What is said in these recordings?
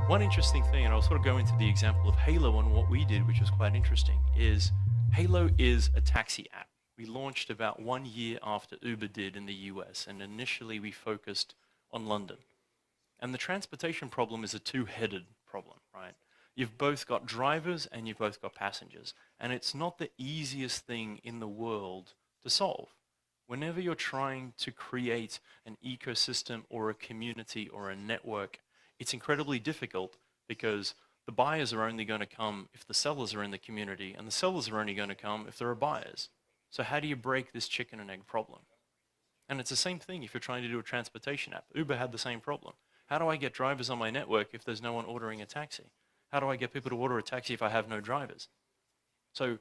One interesting thing, and I'll sort of go into the example of Hailo and what we did, which was quite interesting, is Hailo is a taxi app. We launched about 1 year after Uber did in the US, and initially we focused on London. And the transportation problem is a two-headed problem, right? You've both got drivers and you've both got passengers. And it's not the easiest thing in the world to solve. Whenever you're trying to create an ecosystem or a community or a network, it's incredibly difficult because the buyers are only going to come if the sellers are in the community, and the sellers are only going to come if there are buyers. So how do you break this chicken and egg problem? And it's the same thing if you're trying to do a transportation app. Uber had the same problem. How do I get drivers on my network if there's no one ordering a taxi? How do I get people to order a taxi if I have no drivers? So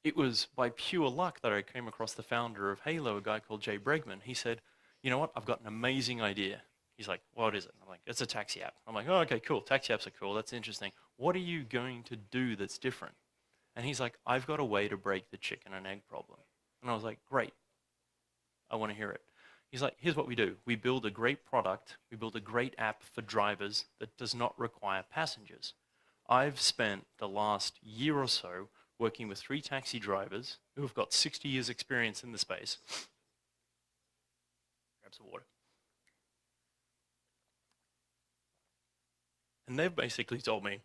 it was by pure luck that I came across the founder of Hailo, a guy called Jay Bregman. He said, you know what, I've got an amazing idea. He's like, what is it? I'm like, it's a taxi app. I'm like, oh, okay, cool. Taxi apps are cool. That's interesting. What are you going to do that's different? And he's like, I've got a way to break the chicken and egg problem. And I was like, great. I want to hear it. He's like, here's what we do. We build a great product. We build a great app for drivers that does not require passengers. I've spent the last year or so working with 3 taxi drivers who have got 60 years experience in the space. Grab some water. And they've basically told me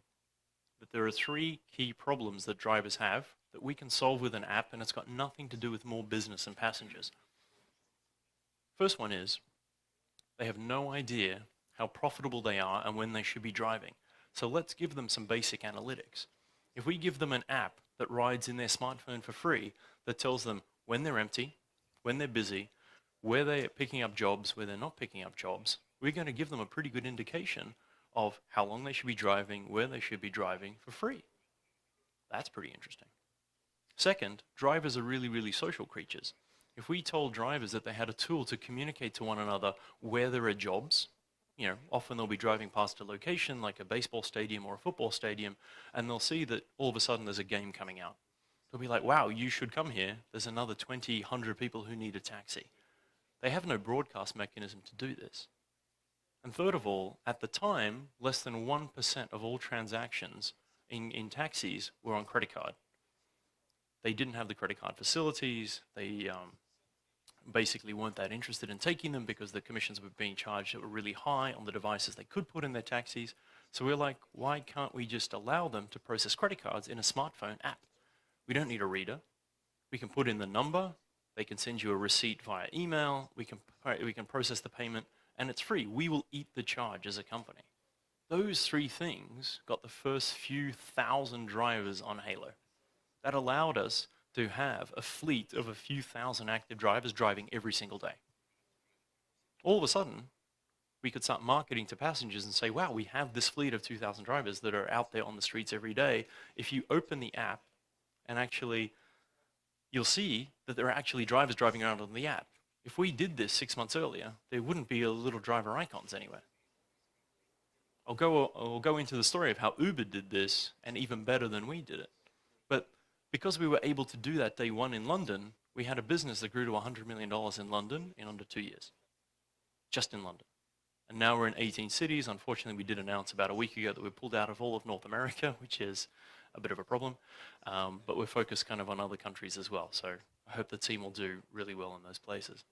that there are 3 key problems that drivers have that we can solve with an app, and it's got nothing to do with more business and passengers. First one is they have no idea how profitable they are and when they should be driving. So let's give them some basic analytics. If we give them an app that rides in their smartphone for free that tells them when they're empty, when they're busy, where they're picking up jobs, where they're not picking up jobs, we're going to give them a pretty good indication of how long they should be driving, where they should be driving for free. That's pretty interesting. Second, drivers are really, really social creatures. If we told drivers that they had a tool to communicate to one another where there are jobs, you know, often they'll be driving past a location like a baseball stadium or a football stadium, and they'll see that all of a sudden there's a game coming out. They'll be like, wow, you should come here. There's another 20, 100 people who need a taxi. They have no broadcast mechanism to do this. And third of all, at the time, less than 1% of all transactions in taxis were on credit card. They didn't have the credit card facilities. They basically weren't that interested in taking them because the commissions were being charged that were really high on the devices they could put in their taxis. So we're like, why can't we just allow them to process credit cards in a smartphone app? We don't need a reader. We can put in the number. They can send you a receipt via email. We can process the payment, and it's free. We will eat the charge as a company. Those 3 things got the first few thousand drivers on Hailo. That allowed us to have a fleet of a few thousand active drivers driving every single day. All of a sudden, we could start marketing to passengers and say, wow, we have this fleet of 2,000 drivers that are out there on the streets every day. If you open the app, and actually, you'll see that there are actually drivers driving around on the app. If we did this 6 months earlier, there wouldn't be a little driver icons anywhere. I'll go into the story of how Uber did this, and even better than we did it. But because we were able to do that day one in London, we had a business that grew to $100 million in London in under 2 years, just in London. And now we're in 18 cities. Unfortunately, we did announce about a week ago that we pulled out of all of North America, which is a bit of a problem. But we're focused kind of on other countries as well. So I hope the team will do really well in those places.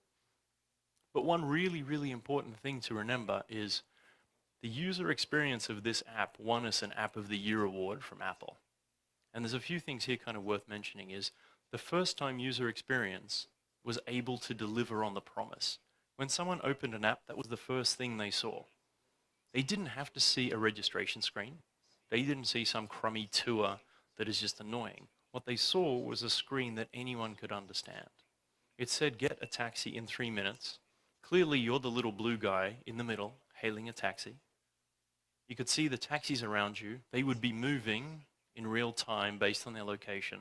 But one really, really important thing to remember is the user experience of this app won us an App of the Year award from Apple. And there's a few things here kind of worth mentioning is the first time user experience was able to deliver on the promise. When someone opened an app, that was the first thing they saw. They didn't have to see a registration screen. They didn't see some crummy tour that is just annoying. What they saw was a screen that anyone could understand. It said, get a taxi in 3 minutes. Clearly, you're the little blue guy in the middle hailing a taxi. You could see the taxis around you. They would be moving in real time based on their location.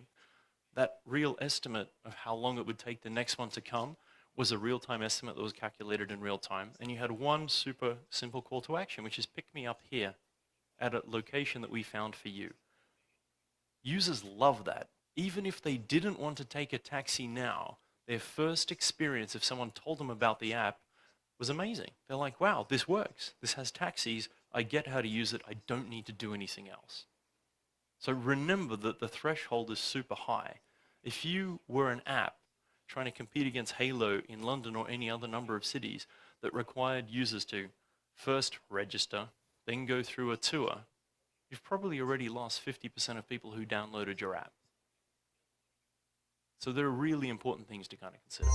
That real estimate of how long it would take the next one to come was a real-time estimate that was calculated in real time. And you had one super simple call to action, which is pick me up here at a location that we found for you. Users love that. Even if they didn't want to take a taxi now, their first experience, if someone told them about the app, was amazing. They're like, wow, this works. This has taxis. I get how to use it. I don't need to do anything else. So remember that the threshold is super high. If you were an app trying to compete against Hailo in London or any other number of cities that required users to first register, then go through a tour, you've probably already lost 50% of people who downloaded your app. So there are really important things to kind of consider.